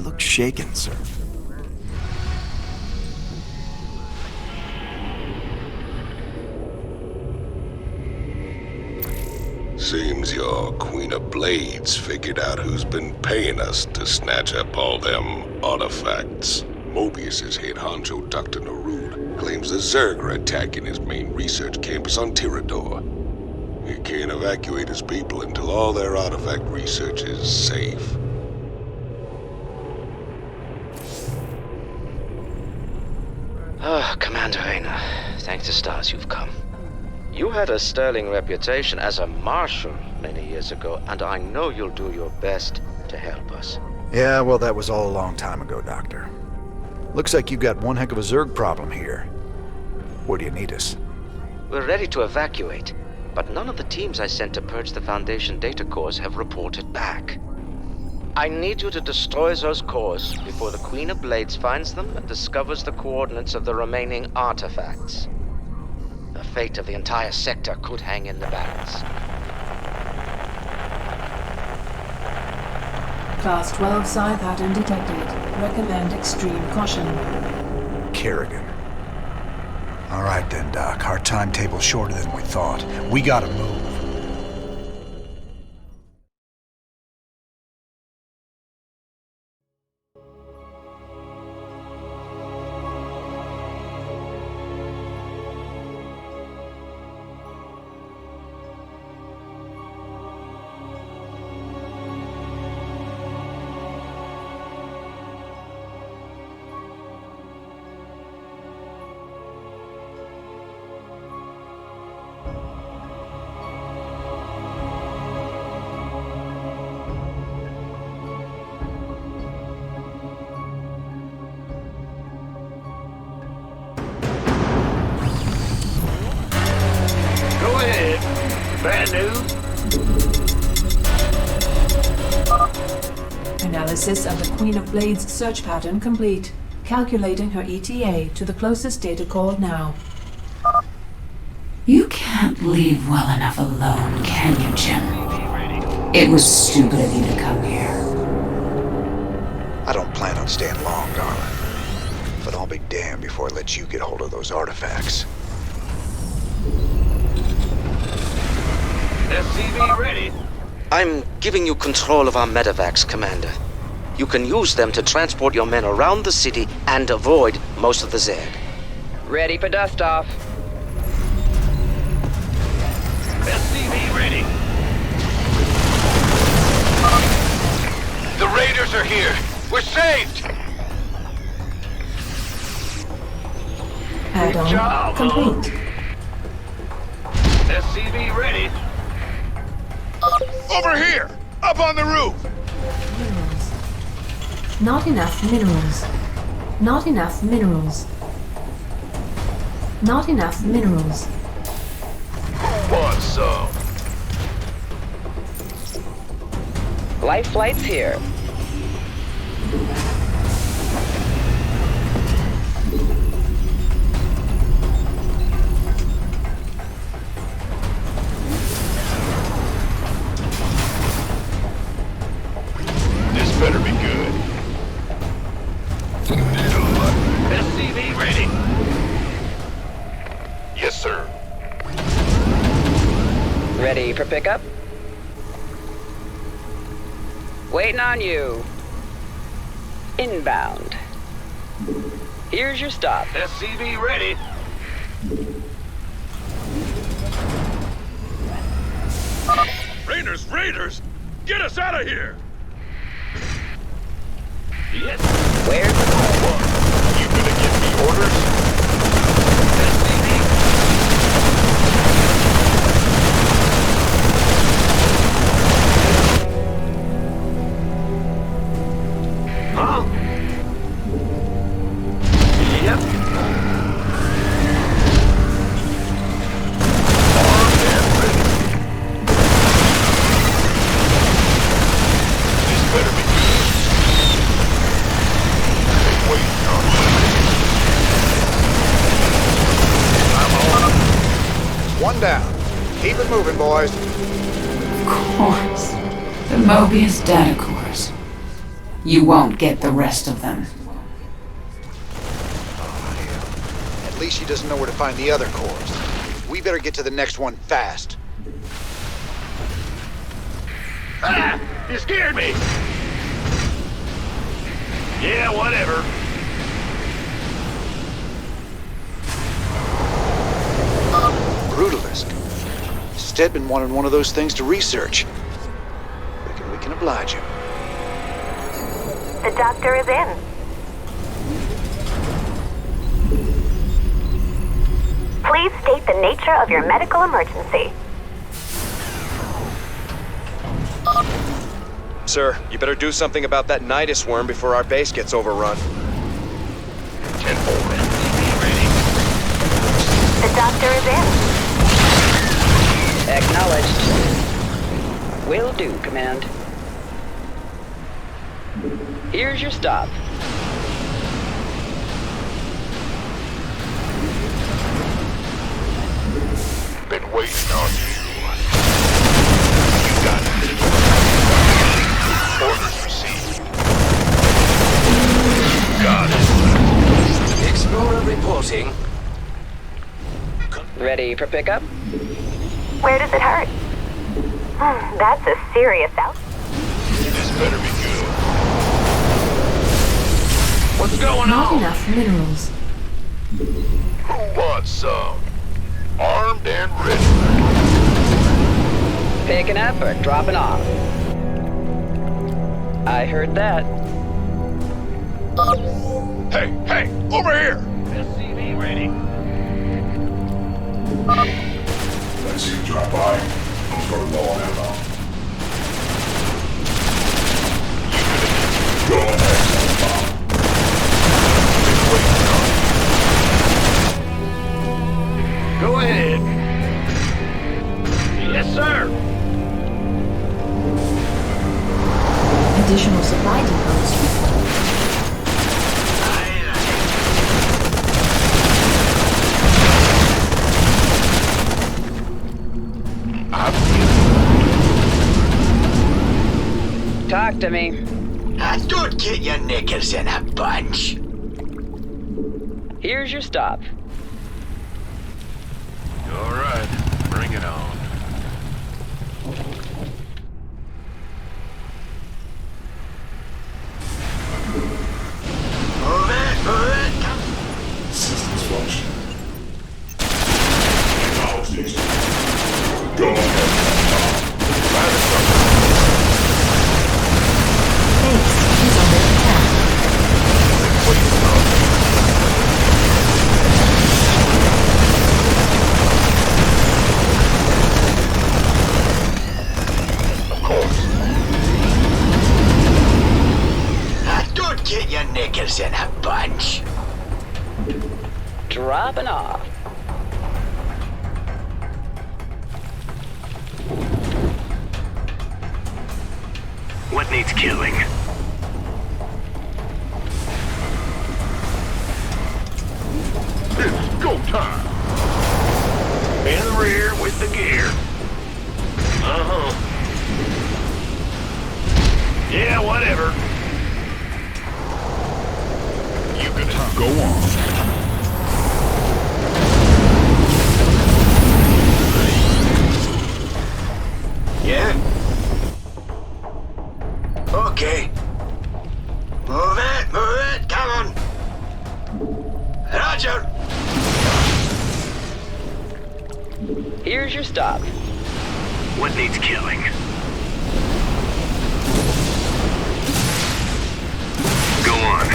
look shaken, sir. Seems your Queen of Blades figured out who's been paying us to snatch up all them artifacts. Mobius's head honcho, Dr. Narud, claims the Zerg are attacking his main research campus on Tirador. He can't evacuate his people until all their artifact research is safe. Commander Rayner, thanks to stars you've come. You had a sterling reputation as a marshal many years ago, and I know you'll do your best to help us. Yeah, well, that was all a long time ago, Doctor. Looks like you got one heck of a Zerg problem here. Where do you need us? We're ready to evacuate, but none of the teams I sent to purge the Foundation data cores have reported back. I need you to destroy those cores before the Queen of Blades finds them and discovers the coordinates of the remaining artifacts. The fate of the entire sector could hang in the balance. Class 12 psi pattern detected. Recommend extreme caution. Kerrigan. All right then, Doc. Our timetable's shorter than we thought. We gotta move. Brand new. Analysis of the Queen of Blades search pattern complete. Calculating her ETA to the closest data core now. You can't leave well enough alone, can you, Jim? It was stupid of you to come here. I don't plan on staying long, darling. But I'll be damned before I let you get hold of those artifacts. SCV ready. I'm giving you control of our medevacs, Commander. You can use them to transport your men around the city and avoid most of the Zerg. Ready for dust-off. SCV ready. The Raiders are here. We're saved. Add-on job, complete. SCV ready. Over here! Up on the roof! Minerals. Not enough minerals. Not enough minerals. Not enough minerals. Want some? Life flight's here. This better be good. SCV ready. Yes, sir. Ready for pickup? Waiting on you. Inbound. Here's your stop. SCV ready. Raiders! Get us out of here! Yes. Where's the What? You gonna give me orders? SCV. Huh? Yep. Armed and ready. This better be good. Wait, I'm on. One down. Keep it moving, boys. Of course. The Mobius data cores. You won't get the rest of them. At least she doesn't know where to find the other cores. We better get to the next one fast. Ah! You scared me! Yeah, whatever. Brutalisk. Stedman wanted one of those things to research. Reckon we can oblige him. The doctor is in. Please state the nature of your medical emergency. Sir, you better do something about that Nidus worm before our base gets overrun. 10-4. Ready. The doctor is in. Acknowledged. Will do, Command. Here's your stop. Been waiting on you. You got it. Orders received. Got it. Explorer reporting. Ready for pickup? Where does it hurt? That's a serious out. This better be good. What's going Not on? enough minerals. Who wants some? Armed and ready. Picking up or dropping off? I heard that. Hey, hey, over here! SCV ready. Let's see you drop by. I'm sort of low on ammo. Go ahead, Bob. Go ahead. Yes, sir. Additional supply depots. Talk to me. Don't get your knickers in a bunch. Here's your stop. All right, bring it on. Move it, come. Systems function. Technologies. Go ahead. Base is under attack. Of course. Don't get your knickers in a bunch. Dropping off. What needs killing? It's go time. In the rear with the gear. Uh-huh. Yeah, whatever. You can go on. Yeah? Okay. Move it, come on. Roger. Here's your stop. What needs killing? Go on.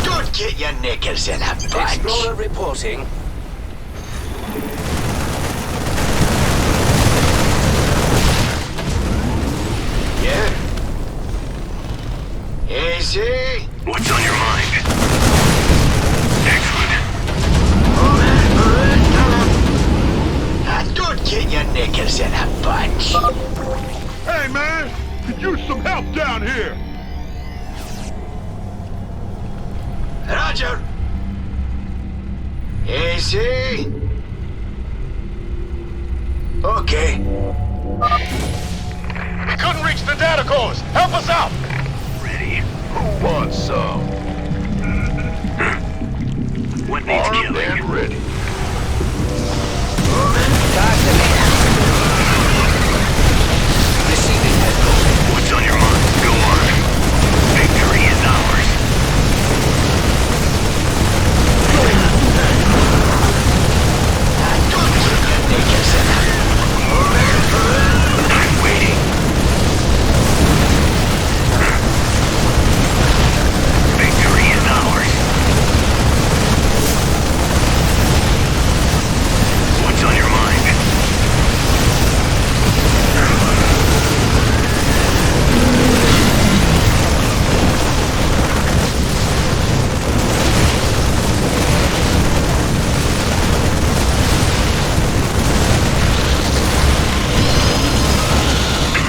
Don't get your knickers in a bunch. Explorer reporting. Yeah? Easy. What's on your mind? Excellent. Move it, come on. Don't get your knickers in a bunch. Hey, man! Could use some help down here! Roger. Easy. Okay. We couldn't reach the data cores! Help us out! want some? What needs Armed killing? and ready. Talk to me. Receiving echo. What's on your mind? Go on. Victory is ours. I'm waiting. Victory is ours. What's on your mind?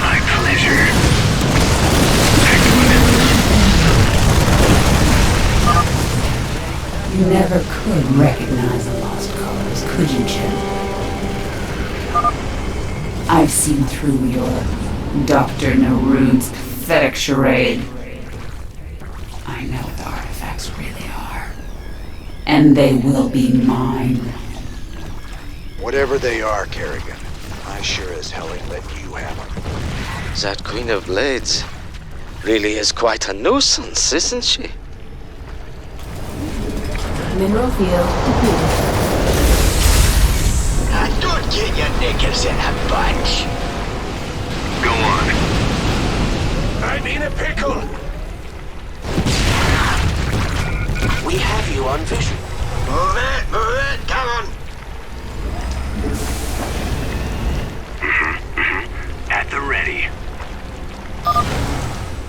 My pleasure. You never could recognize a lost cause, could you, Jim? I've seen through your Dr. Narood's pathetic charade. I know what the artifacts really are. And they will be mine. Whatever they are, Kerrigan, I sure as hell ain't letting you have them. That Queen of Blades really is quite a nuisance, isn't she? Mineral field depleted. Don't get your knickers in a bunch. Go on. I'm in a pickle. We have you on vision. Move it, come on. At the ready.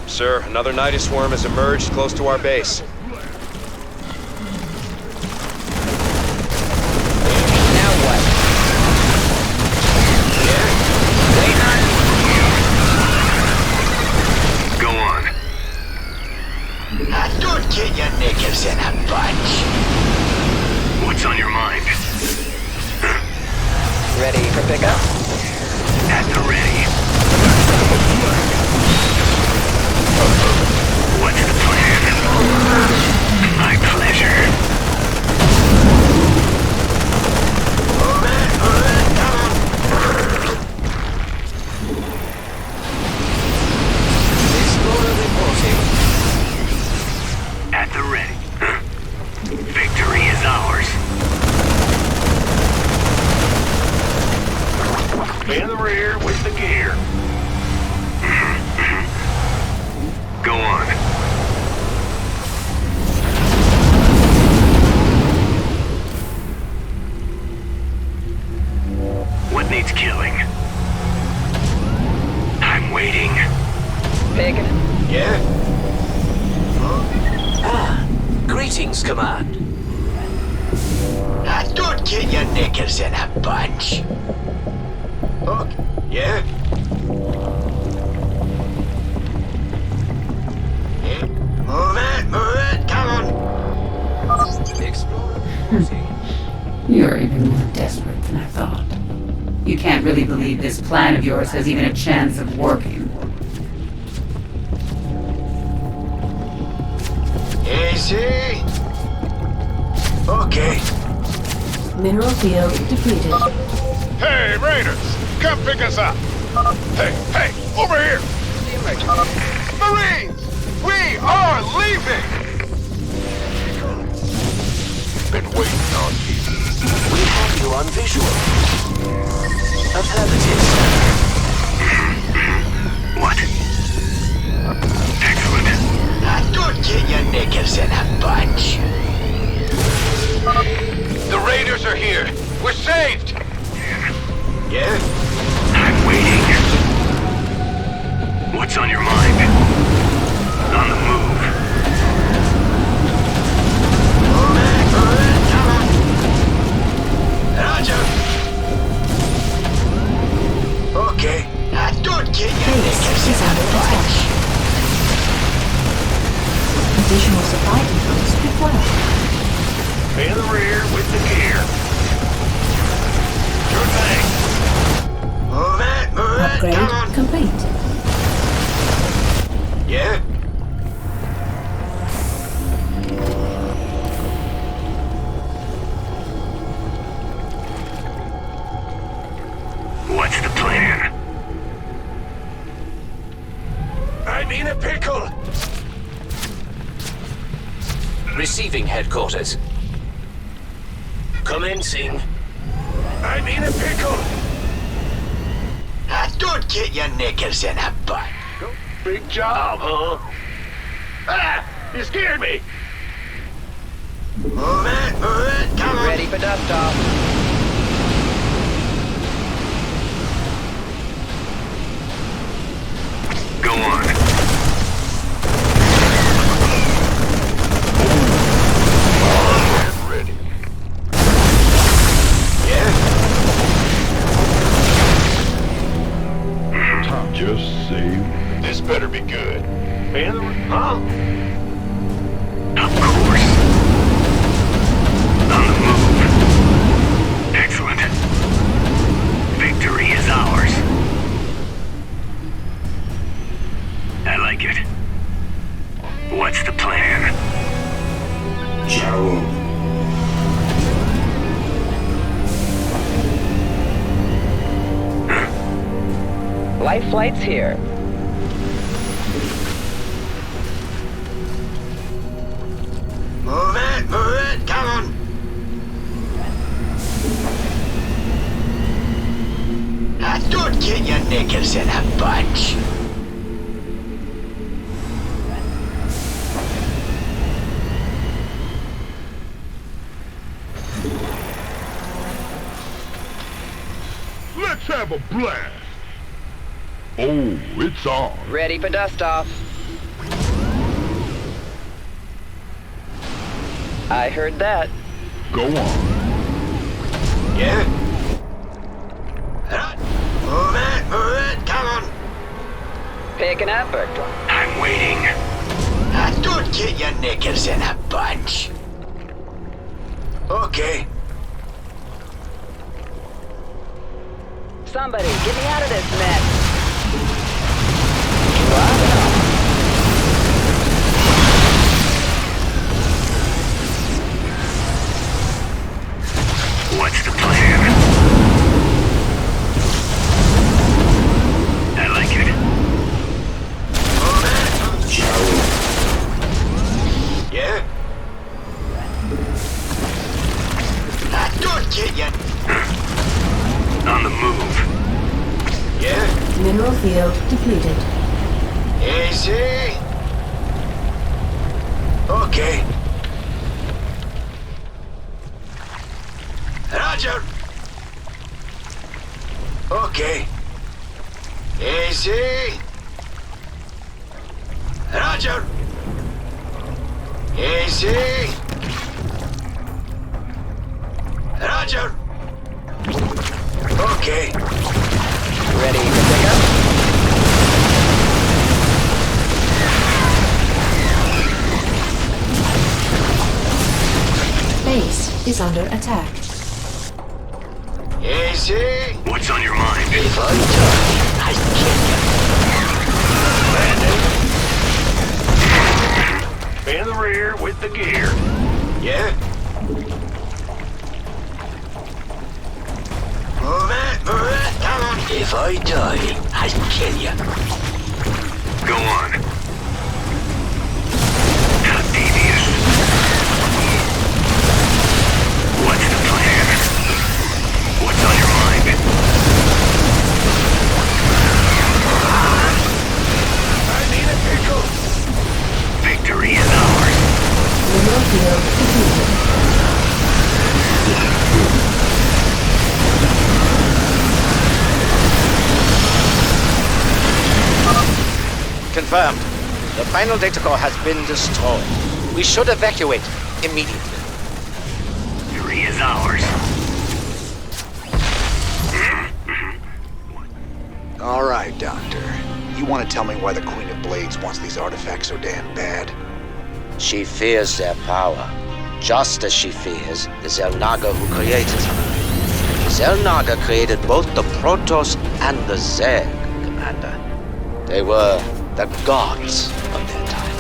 Sir, another Nidus worm has emerged close to our base. Now what? Go on. Don't get your knickers in a bunch. What's on your mind? Ready for pickup? At the ready. What's the plan? My pleasure. At the ready. Victory is ours. In the rear with the gear. Go on. What needs killing? I'm waiting. Picking it. Yeah? Greetings, Command. Don't get your knickers in a bunch. Okay. Yeah? Move it, come on. You're even more desperate than I thought. You can't really believe this plan of yours has even a chance of working. Easy. Okay. Mineral field depleted. Hey, Raiders! Come pick us up! Hey, over here! Marines! We are leaving! Been waiting on you. We have you on visual. Affirmative. What? Excellent. Don't get your knickers in a bunch. The Raiders are here! We're saved! Yeah? I'm waiting. What's on your mind? On the move. Come on. Roger. Okay. Don't get your knickers in a bunch. Additional supply depots required. In the rear with the gear. Sure thing. Move it, Upgrade come on. complete. Yeah? I'm in a pickle! Receiving headquarters. Commencing. I'm in a pickle! Don't get your knickers in a bun. Big job, huh? Ah! You scared me! Move it, come on! Ready for dust off. Go on. I'm ready. Yeah? Just save. This better be good. Huh? Of course. On the move. Excellent. Victory is ours. I like it. What's the plan? Ciao. Life flight's here. Move it, come on! Don't get your knickers in a bunch. Let's have a blast. Oh, it's on. Ready for dust off. I heard that. Go on. Yeah? Move it, come on! Picking up or... I'm waiting. Don't get your knickers in a bunch. Okay. Somebody, get me out of this mess. What's the plan? I like it. Yeah? Don't get your... On the move. Yeah? Mineral field depleted. Easy. Okay. Roger. Okay. Easy. Roger. Easy. Roger. Okay. Ready to pick up? Base is under attack. Easy. What's on your mind? If I die, I kill you. In the rear with the gear. Yeah? Move it, come on. If I die, I kill you. Go on. How devious. What's the plan? What's on your mind? I need a pickle. Victory is ours. Mineral field depleted. Confirmed. The final data core has been destroyed. We should evacuate immediately. Victory is ours. All right, Doctor. You want to tell me why the Queen of Blades wants these artifacts so damn bad? She fears their power, just as she fears the Xel'Naga who created her. The Xel'Naga created both the Protoss and the Zerg, Commander. They were the gods of their time.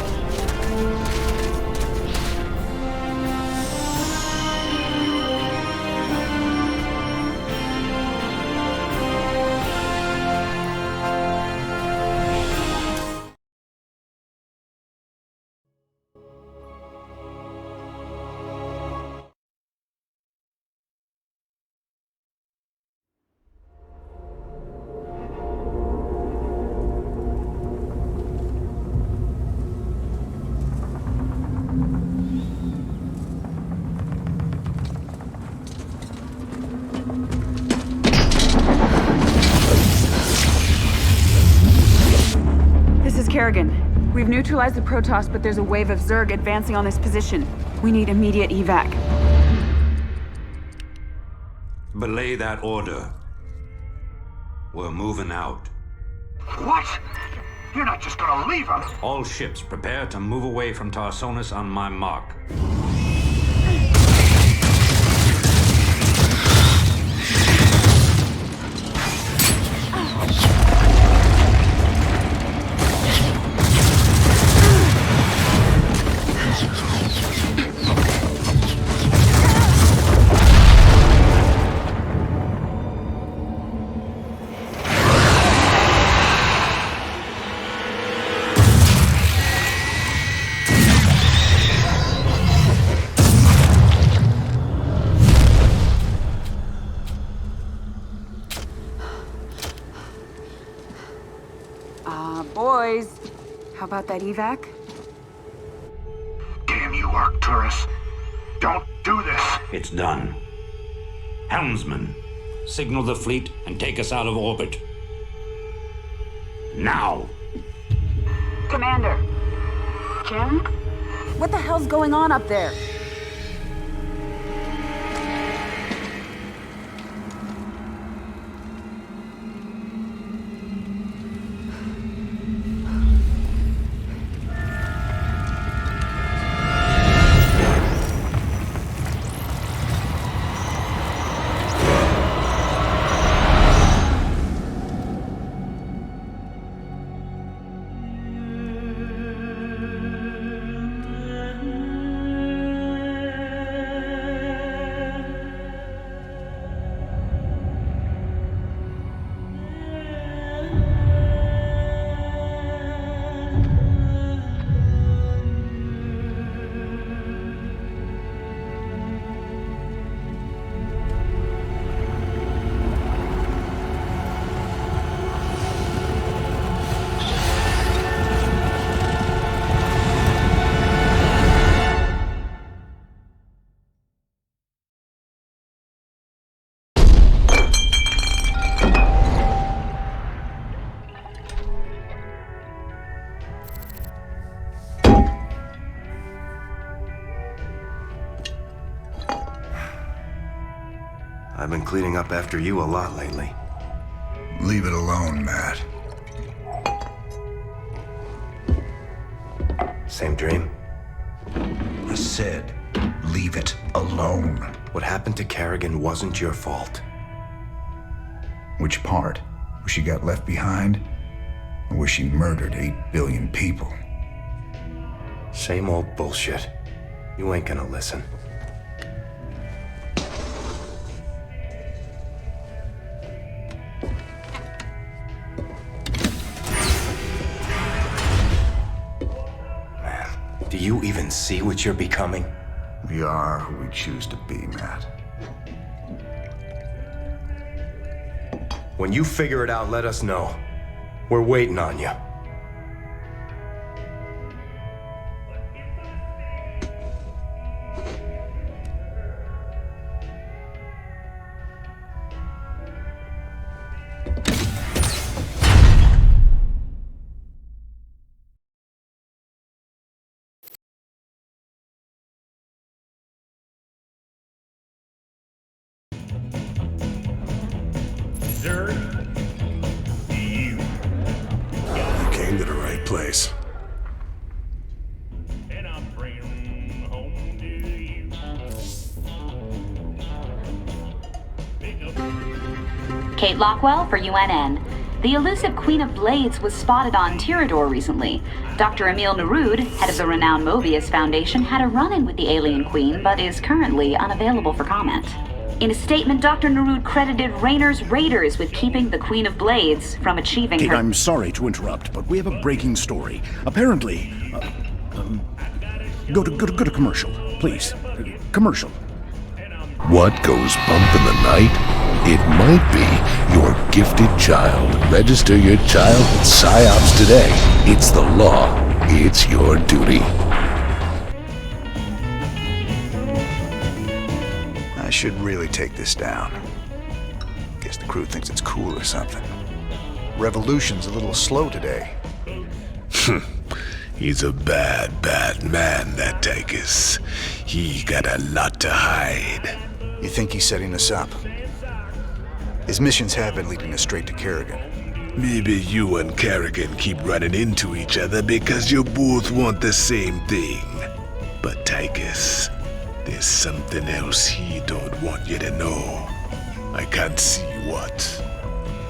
Kerrigan, we've neutralized the Protoss, but there's a wave of Zerg advancing on this position. We need immediate evac. Belay that order. We're moving out. What? You're not just gonna leave us? All ships prepare to move away from Tarsonis on my mark. Boys, how about that evac? Damn you, Arcturus. Don't do this. It's done. Helmsman, signal the fleet and take us out of orbit. Now! Commander. Kim? What the hell's going on up there? I've been cleaning up after you a lot lately. Leave it alone, Matt. Same dream? I said, leave it alone. What happened to Kerrigan wasn't your fault. Which part? Where she got left behind? Or where she murdered 8 billion people? Same old bullshit. You ain't gonna listen. Do you even see what you're becoming? We are who we choose to be, Matt. When you figure it out, let us know. We're waiting on you. Came to the right place. And I'm bringing home to you. Kate Lockwell for UNN. The elusive Queen of Blades was spotted on Tirador recently. Dr. Emil Nerud, head of the renowned Mobius Foundation, had a run-in with the alien queen, but is currently unavailable for comment. In a statement, Dr. Nerud credited Raynor's Raiders with keeping the Queen of Blades from achieving Kate, her— I'm sorry to interrupt, but we have a breaking story. Apparently, go to commercial, please. Commercial. What goes bump in the night? It might be your gifted child. Register your child with PsyOps today. It's the law. It's your duty. I should really take this down. Guess the crew thinks it's cool or something. Revolution's a little slow today. He's a bad, bad man, that Tychus. He got a lot to hide. You think he's setting us up? His missions have been leading us straight to Kerrigan. Maybe you and Kerrigan keep running into each other because you both want the same thing. But Tychus, there's something else he don't want you to know. I can't see what.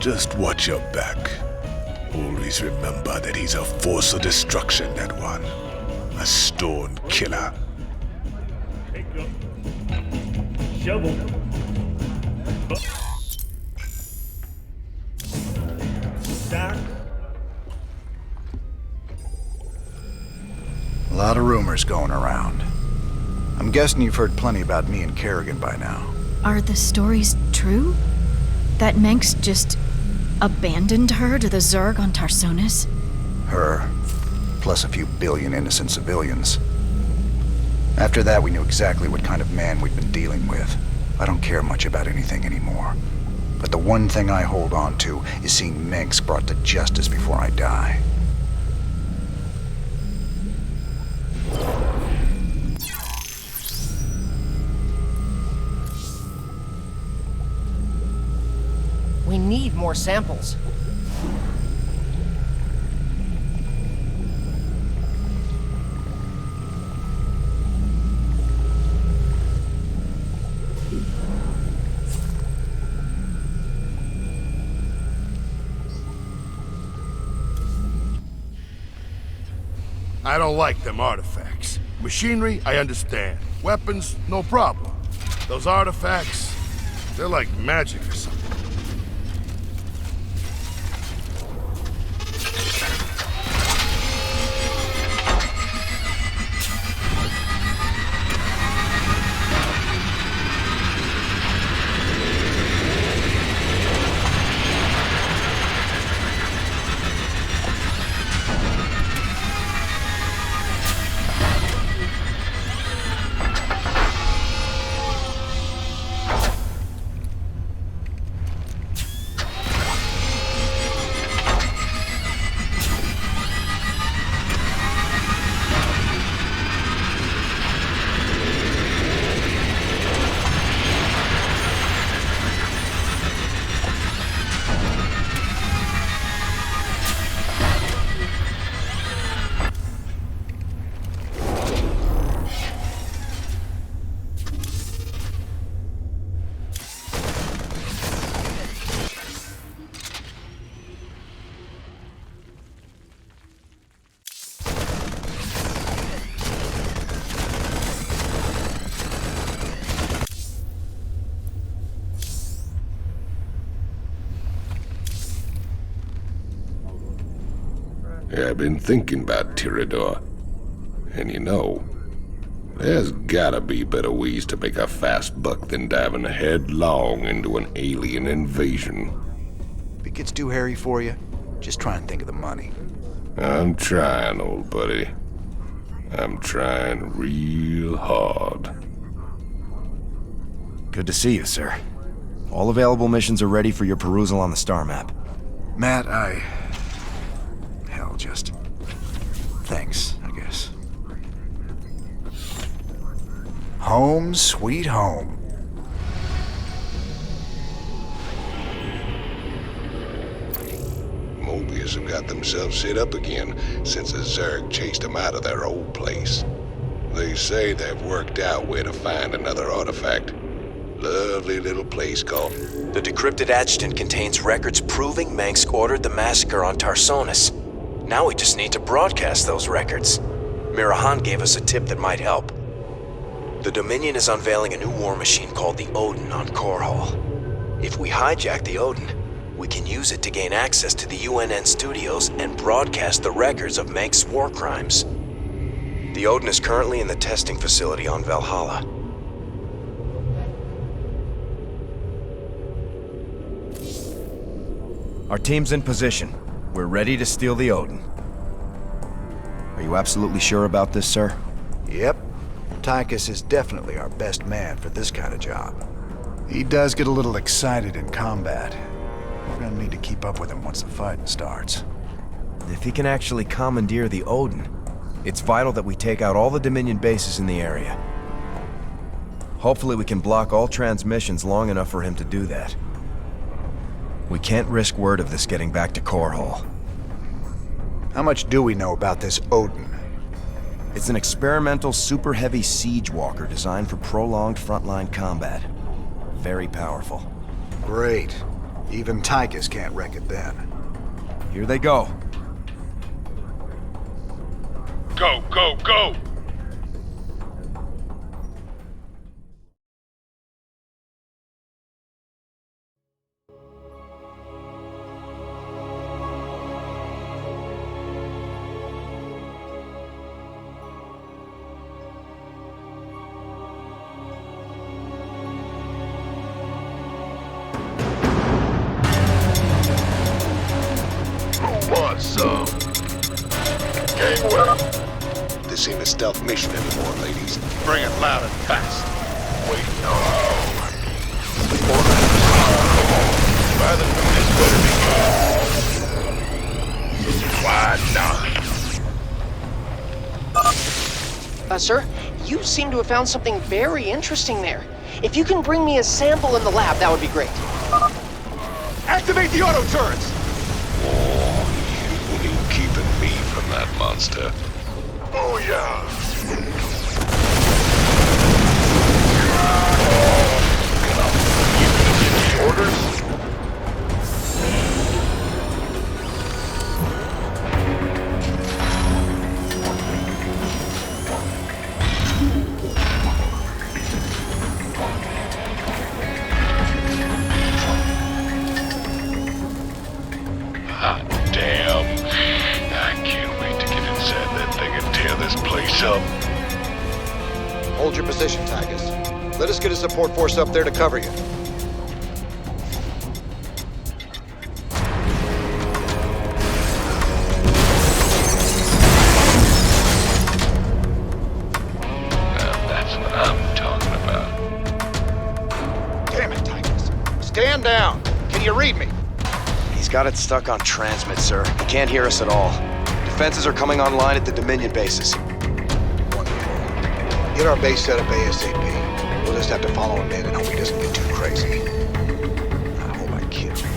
Just watch your back. Always remember that he's a force of destruction, that one. A stone killer. Shovel. Doc. A lot of rumors going around. I'm guessing you've heard plenty about me and Kerrigan by now. Are the stories true? That Manx just abandoned her to the Zerg on Tarsonis? Her, plus a few billion innocent civilians. After that, we knew exactly what kind of man we'd been dealing with. I don't care much about anything anymore. But the one thing I hold on to is seeing Manx brought to justice before I die. We need more samples. I don't like them artifacts. Machinery, I understand. Weapons, no problem. Those artifacts, they're like magic or something. Yeah, I've been thinking about Tirador. And you know, there's gotta be better ways to make a fast buck than diving headlong into an alien invasion. If it gets too hairy for you, just try and think of the money. I'm trying, old buddy. I'm trying real hard. Good to see you, sir. All available missions are ready for your perusal on the star map. Matt, hell, just... thanks, I guess. Home sweet home. Mobius have got themselves set up again since the Zerg chased them out of their old place. They say they've worked out where to find another artifact. Lovely little place called... The decrypted adjutant contains records proving Manx ordered the massacre on Tarsonis. Now we just need to broadcast those records. Mirahan gave us a tip that might help. The Dominion is unveiling a new war machine called the Odin on Core Hall. If we hijack the Odin, we can use it to gain access to the UNN studios and broadcast the records of Manx war crimes. The Odin is currently in the testing facility on Valhalla. Our team's in position. We're ready to steal the Odin. Are you absolutely sure about this, sir? Yep. Tychus is definitely our best man for this kind of job. He does get a little excited in combat. We're gonna need to keep up with him once the fighting starts. If he can actually commandeer the Odin, it's vital that we take out all the Dominion bases in the area. Hopefully we can block all transmissions long enough for him to do that. We can't risk word of this getting back to Core Hall. How much do we know about this Odin? It's an experimental super heavy siege walker designed for prolonged frontline combat. Very powerful. Great. Even Tychus can't wreck it then. Here they go. Go, go, go! This ain't a stealth mission anymore, ladies. Bring it loud and fast. Wait, no. Rather than this better be good. Why not? Sir, you seem to have found something very interesting there. If you can bring me a sample in the lab, that would be great. Activate the auto turrets! Oh, you ain't keeping me from that monster. Oh, yeah. Orders? Hot damn. I can't wait to get inside that thing and tear this place up. Hold your position, Tychus. Let us get a support force up there to cover you. Now that's what I'm talking about. Damn it, Tychus. Stand down. Can you read me? He's got it stuck on transmit, sir. He can't hear us at all. Defenses are coming online at the Dominion bases. Get our base set up ASAP. We'll just have to follow him in and hope he doesn't get too crazy. I hope I kill him.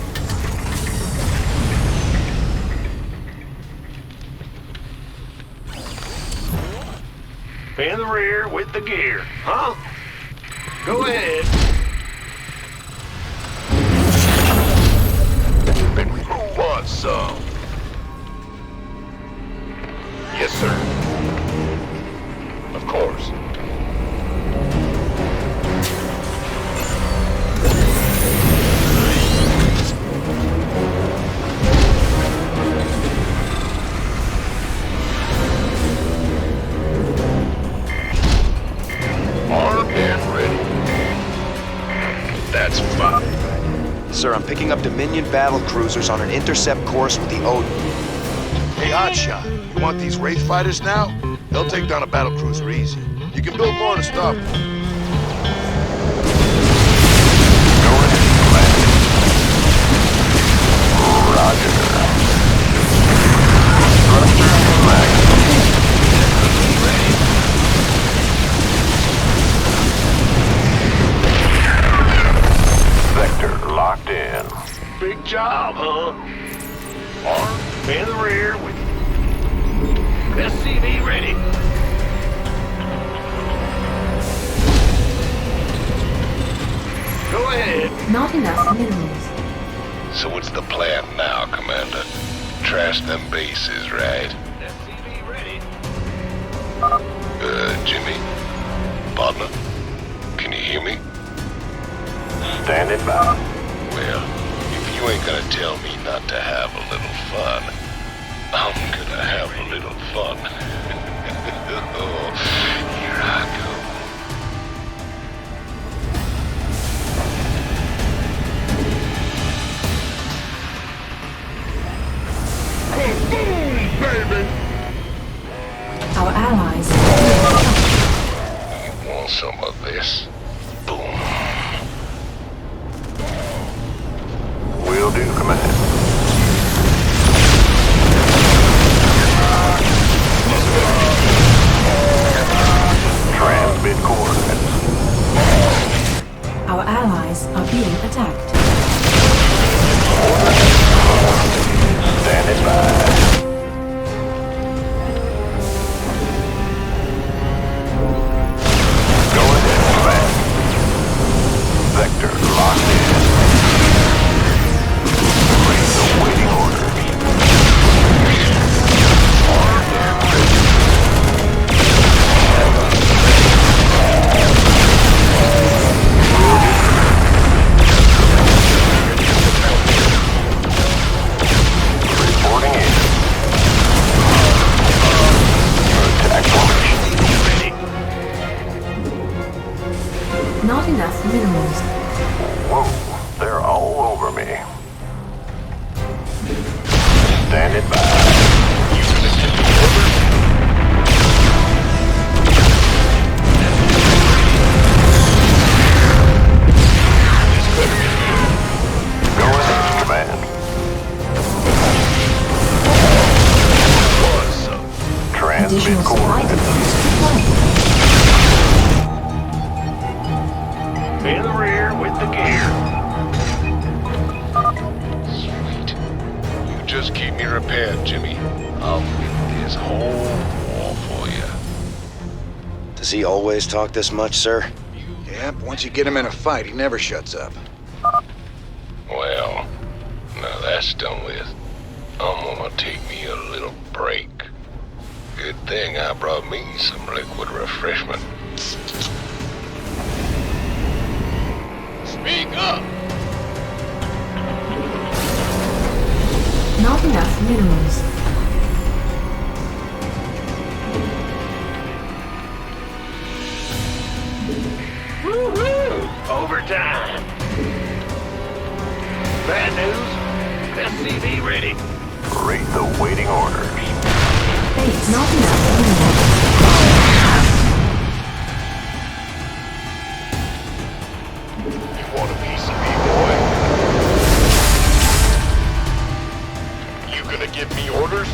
In the rear with the gear, huh? Go ahead. Who wants some? Yes, sir. Of course. Armed and ready. That's fine. Sir, I'm picking up Dominion battle cruisers on an intercept course with the Odin. Hey, Hotshot, you want these Wraith fighters now? They'll take down a battlecruiser easy. You can build more to stop them. Go ahead, Roger. Vector locked in. Big job, huh? Armed in the rear with SCV ready. Go ahead. Not enough minerals. So what's the plan now, Commander? Trash them bases, right? SCV ready. Jimmy? Partner? Can you hear me? Standing by. Well, if you ain't gonna tell me not to have a little fun, I'm gonna have a little fun. Oh, here I go. Boom, baby! Our allies. You want some of this? Boom. Will do, Commander. Standing by. You gonna give me orders? This better be good. Go ahead, Command. What's up? Transmit coordinates. In the rear with the gear. Sweet. You just keep me repaired, Jimmy. I'll win this whole war for you. Does he always talk this much, sir? Yep, once you get him in a fight, he never shuts up. Well, now that's done with. I'm gonna take me a little break. Good thing I brought me some liquid refreshment. Speak up! Not enough minerals. Woohoo! Overtime! Bad news? SCV ready. Read the waiting orders. Base not enough minerals. You want a piece of me, boy? You gonna give me orders?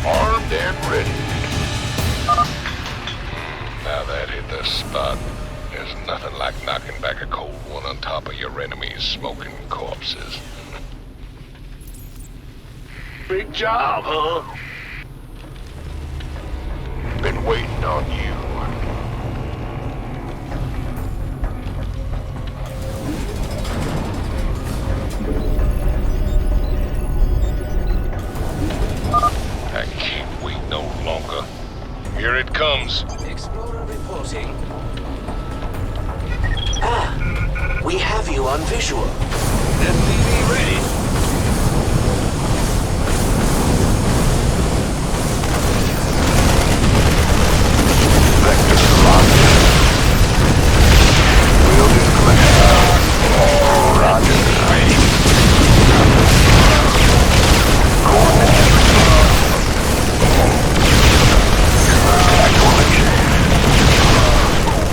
Armed and ready. Now that hit the spot. There's nothing like knocking back a cold one on top of your enemy's smoking corpses. Big job, huh? Been waiting on you. I can't wait no longer. Here it comes. Explorer reporting. We have you on visual. SCV ready. Vector locked in. Wielding command. Roger. Ready. Coordinates received. Acclimation.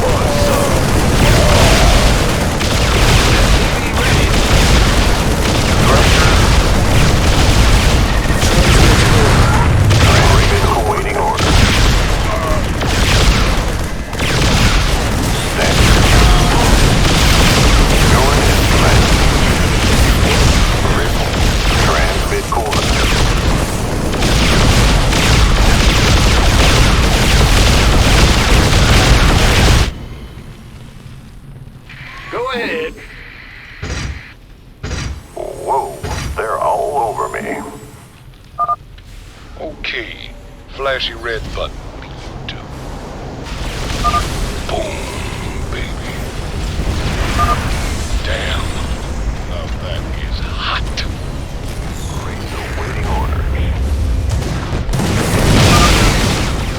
What's up? Awaiting orders. Standing. Go ahead, Command. Transmit coordinates. Go ahead. Whoa, they're all over me. Okay. Flashy red button. B2. Boom, baby. Damn. Now that is hot. Read the waiting orders.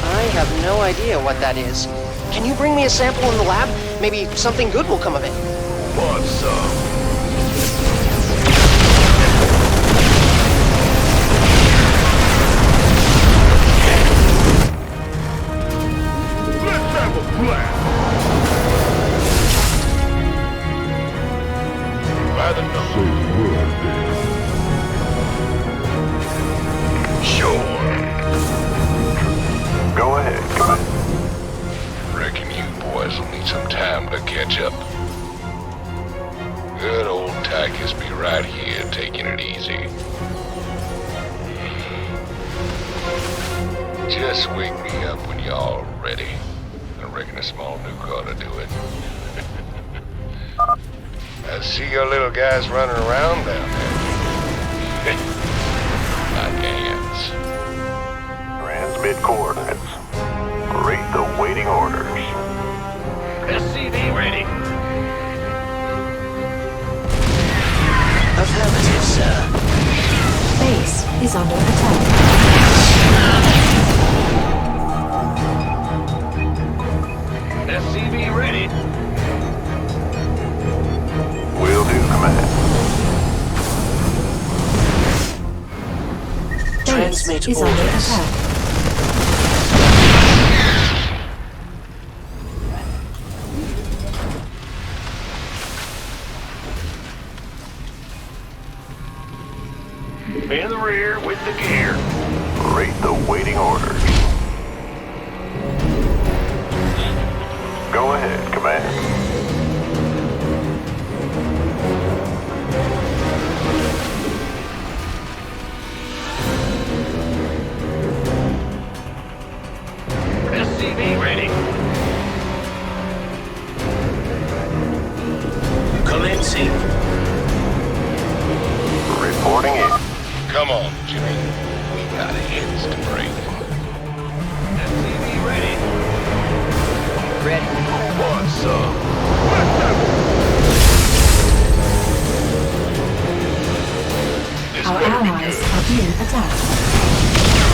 I have no idea what that is. Can you bring me a sample in the lab? Maybe something good will come of it. What's up? Let's have a blast! By the numbers. Say the word, then. Sure. Go ahead, Command. Reckon you boys will need some time to catch up. Good old Tychus be right here taking it easy. Just wake me up when you're all ready. I reckon a small nuke ought to do it. I see your little guys running around down there. Like ants. Transmit coordinates. Read the waiting orders. SCV ready. Affirmative, sir. Base is under attack. SCV ready. Will do, Command. base Transmit is under orders. attack. In the rear with the gear. Rate the waiting orders. Go ahead, Command. SCV ready. Commencing. Reporting in. Come on, Jimmy. We got heads to break. SCV ready. Ready. What's up? Our allies are being attacked.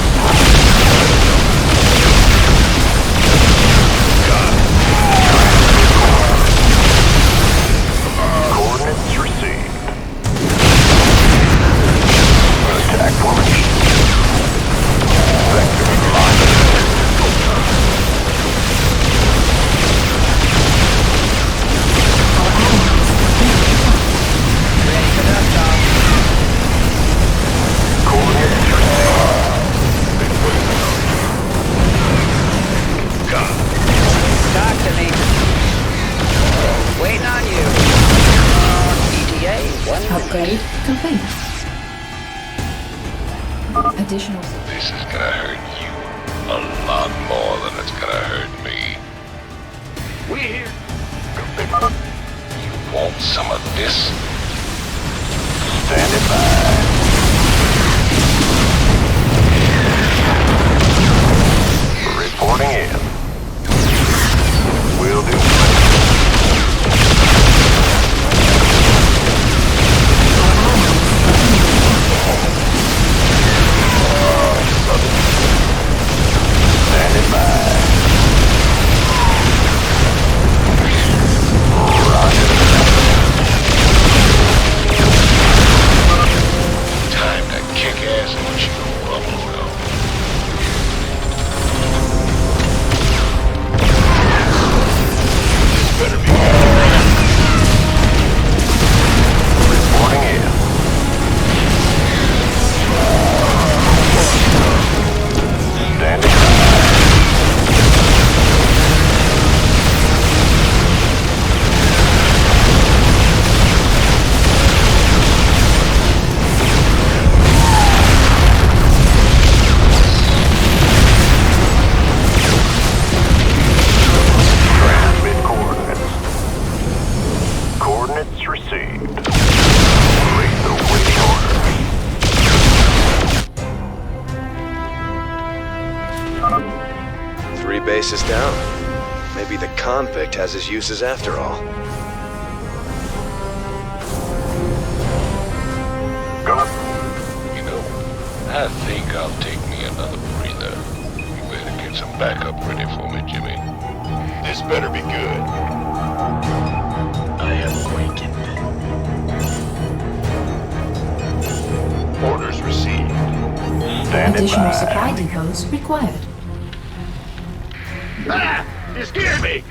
Coordinates received. Attack formation. Vector locked. Ready for that, Tom. Coordinates received. Talk to me. Waiting on you. ETA 1 Upgrade complete. Additional. This is gonna hurt you a lot more than it's gonna hurt me. We here. You want some of this? Standing by. Reporting in. Will do. Standing by. Roger. Time to kick ass and chew bubblegum. Better be Reporting in. Standing by. Transmit coordinates. Coordinates received. Rate the waiting orders. Three bases down. Maybe the convict has his uses after all. Go. You know, I think I'll take me another breather. You better get some backup ready for me, Jimmy. This better be good. I am awakened. Orders received. Standing Additional by. supply depots required. Ah! You scared me!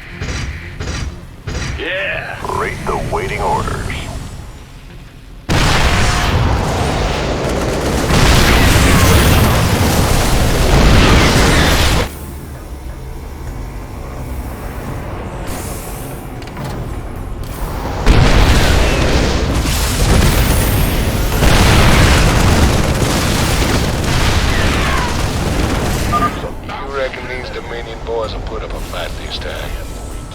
Yeah! Rate the waiting orders. You reckon these Dominion boys will put up a fight this time?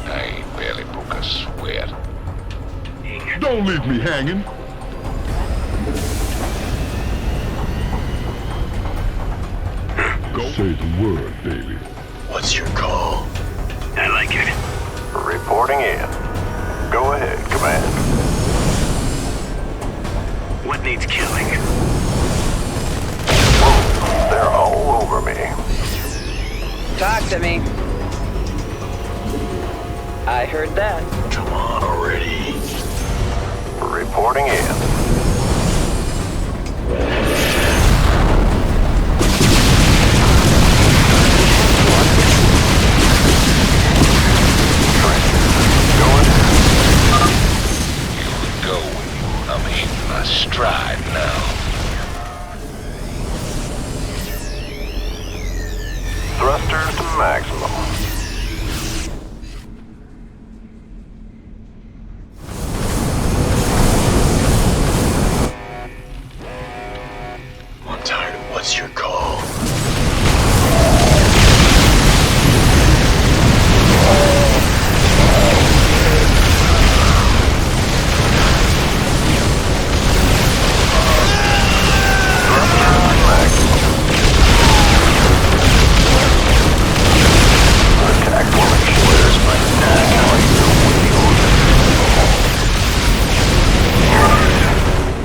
I ain't barely broke a sweat. Don't leave me hanging. Go. Say the word, baby. What's your call? I like it. Reporting in. Go ahead, Command. What needs killing? Whoa, they're all over me. Talk to me. I heard that. Come on already. Reporting in. Thrusters to maximum. I'm tired. What's your call?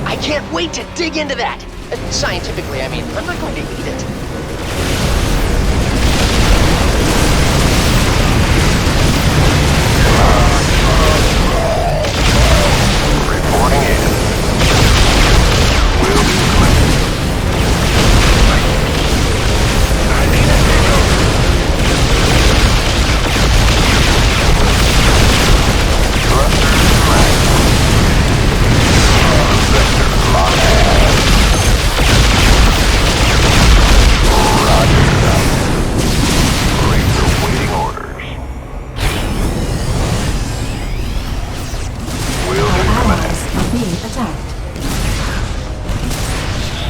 I can't wait to dig into that! Scientifically, I mean, I'm not going to eat it. Reporting in. Will be clear.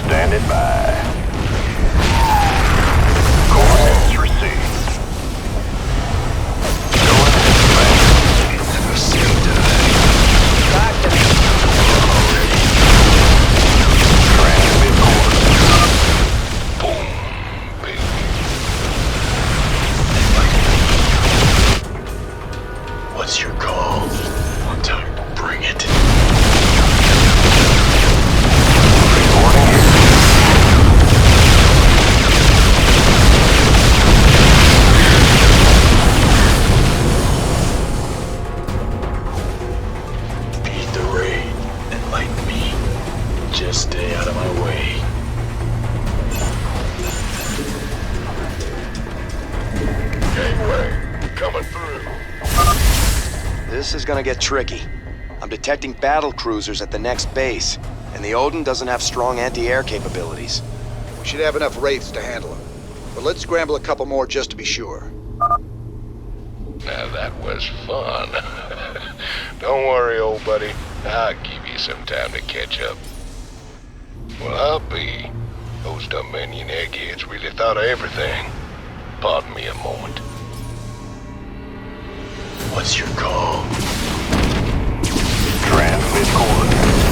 Standing by. Coordinates received. Going in Talk to me. Transmit coordinates. Boom, baby. What's your call? I'm tired. Bring it. Reporting in. Beat the raid. Enlighten me. Just stay out of my way. Gateway, coming through. This is gonna get tricky. I'm detecting battle cruisers at the next base, and the Odin doesn't have strong anti-air capabilities. We should have enough wraiths to handle them. But let's scramble a couple more just to be sure. Now that was fun. Don't worry, old buddy. I'll give you some time to catch up. Well, I'll be. Those Dominion eggheads really thought of everything. Pardon me a moment. What's your call? Transmit coordinates.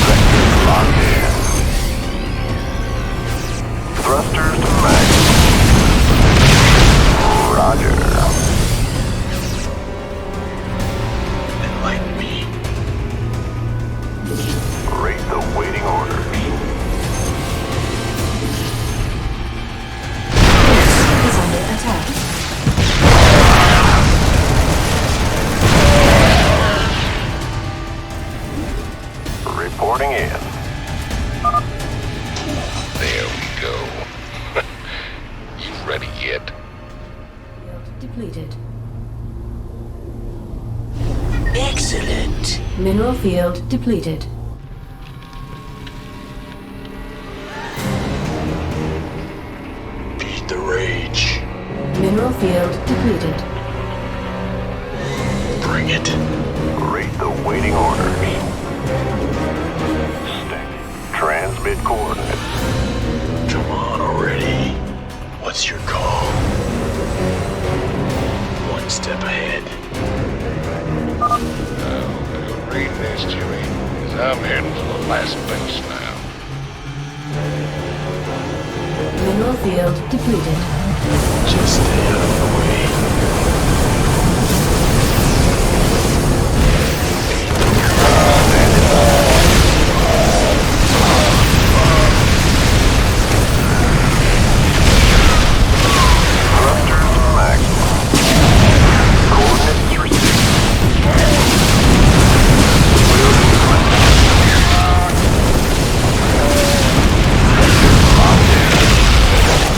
Sector locked in. Thrusters to max. Roger. Enlighten me. Rate the waiting orders. Is under attack. Reporting in. There we go. You ready yet? Depleted. Excellent. Mineral field depleted. Beat the rage. Mineral field depleted. Bring it. Rate the waiting orders. Transmit coordinates. Come on already. What's your call? One step ahead. You're reading this, Jimmy, 'cause I'm heading for the last base now. Mineral field depleted. Just stay out of the way.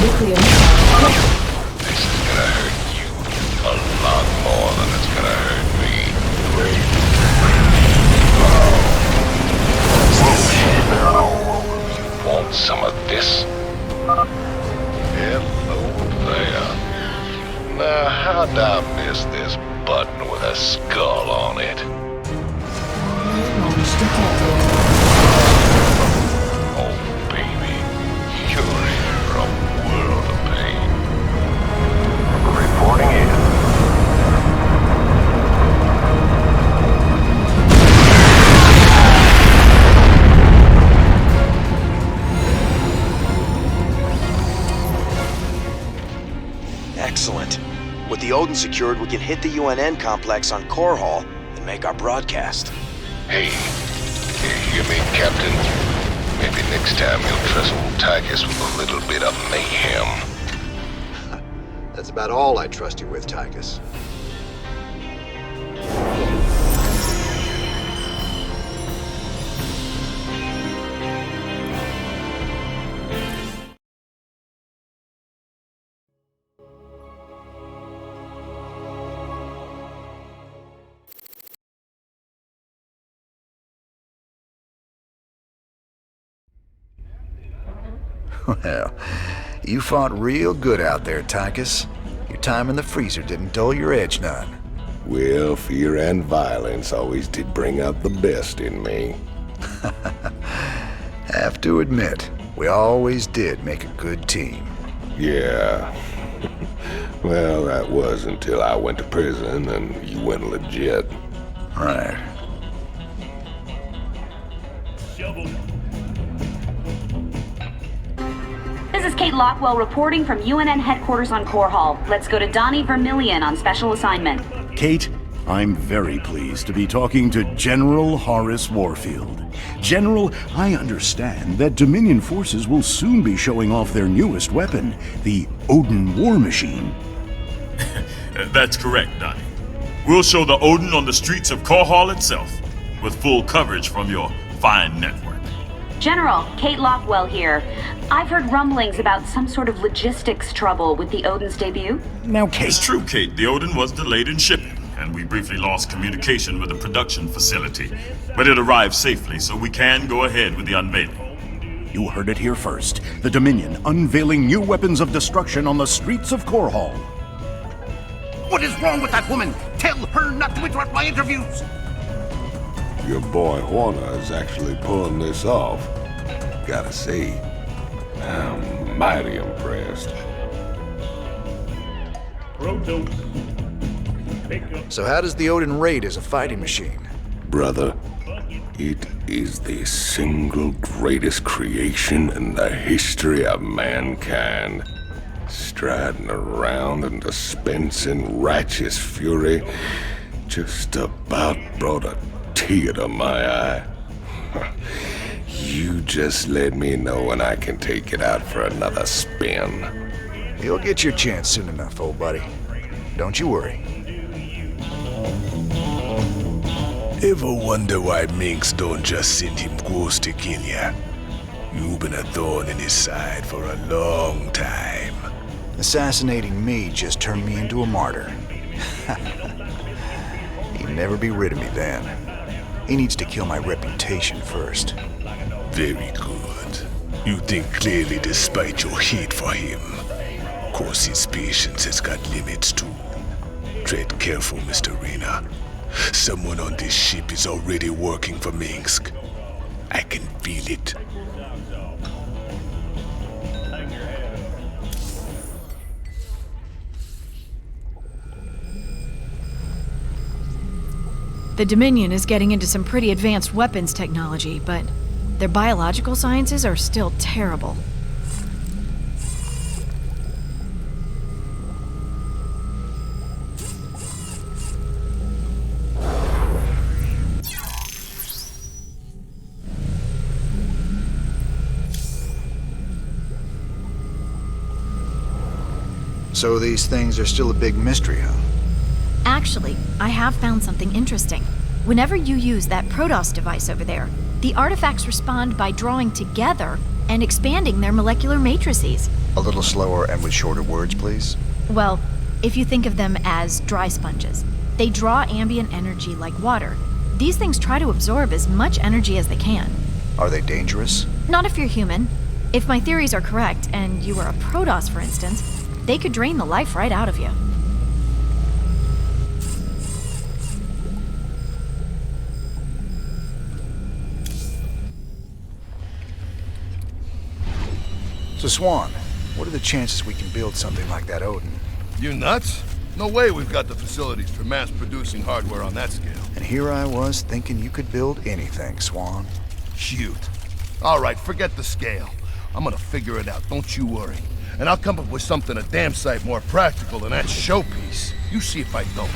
Nuclear. This is gonna hurt. How'd I miss this button with a skull on it? Oh, baby. You're in for a world of pain. Reporting in. Excellent. With the Odin secured, we can hit the UNN complex on Core Hall and make our broadcast. Hey, you hear me, Captain? Maybe next time you'll trust old Tychus with a little bit of mayhem. That's about all I trust you with, Tychus. Well, you fought real good out there, Tychus. Your time in the freezer didn't dull your edge none. Well, fear and violence always did bring out the best in me. Have to admit, we always did make a good team. Yeah. Well, that was until I went to prison and you went legit. Right. This is Kate Lockwell reporting from UNN headquarters on Core Hall. Let's go to Donnie Vermillion on special assignment. Kate, I'm very pleased to be talking to General Horace Warfield. General, I understand that Dominion forces will soon be showing off their newest weapon, the Odin War Machine. That's correct, Donnie. We'll show the Odin on the streets of Core Hall itself, with full coverage from your fine network. General, Kate Lockwell here. I've heard rumblings about some sort of logistics trouble with the Odin's debut. Now, Kate... It's true, Kate. The Odin was delayed in shipping, and we briefly lost communication with the production facility. But it arrived safely, so we can go ahead with the unveiling. You heard it here first. The Dominion unveiling new weapons of destruction on the streets of Core Hall. What is wrong with that woman? Tell her not to interrupt my interviews! Your boy Horner is actually pulling this off. Gotta say, I'm mighty impressed. So how does the Odin rate as a fighting machine? Brother, it is the single greatest creation in the history of mankind. Striding around and dispensing righteous fury just about brought a tear to my eye. You just let me know when I can take it out for another spin. You'll get your chance soon enough, old buddy. Don't you worry. Ever wonder why Minx don't just send him ghosts to kill ya? You've been a thorn in his side for a long time. Assassinating me just turned me into a martyr. He'd never be rid of me then. He needs to kill my reputation first. Very good. You think clearly despite your hate for him. Of course his patience has got limits too. Tread careful, Mr. Rena. Someone on this ship is already working for Minsk. I can feel it. The Dominion is getting into some pretty advanced weapons technology, but their biological sciences are still terrible. So these things are still a big mystery, huh? Actually, I have found something interesting. Whenever you use that Protoss device over there, the artifacts respond by drawing together and expanding their molecular matrices. A little slower and with shorter words, please. Well, if you think of them as dry sponges, they draw ambient energy like water. These things try to absorb as much energy as they can. Are they dangerous? Not if you're human. If my theories are correct, and you were a Protoss, for instance, they could drain the life right out of you. So Swan, what are the chances we can build something like that Odin? You nuts? No way we've got the facilities for mass-producing hardware on that scale. And here I was thinking you could build anything, Swan. Shoot. All right, forget the scale. I'm gonna figure it out, don't you worry. And I'll come up with something a damn sight more practical than that showpiece. You see if I don't.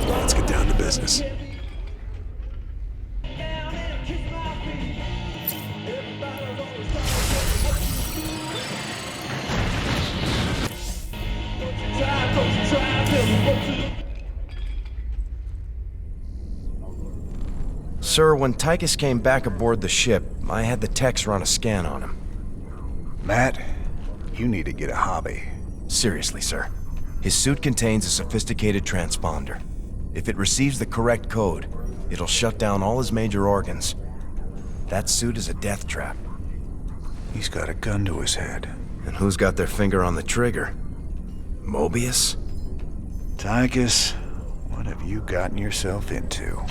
Let's get down to business. Sir, when Tychus came back aboard the ship, I had the techs run a scan on him. Matt, you need to get a hobby. Seriously, sir. His suit contains a sophisticated transponder. If it receives the correct code, it'll shut down all his major organs. That suit is a death trap. He's got a gun to his head. And who's got their finger on the trigger? Mobius? Tychus, what have you gotten yourself into?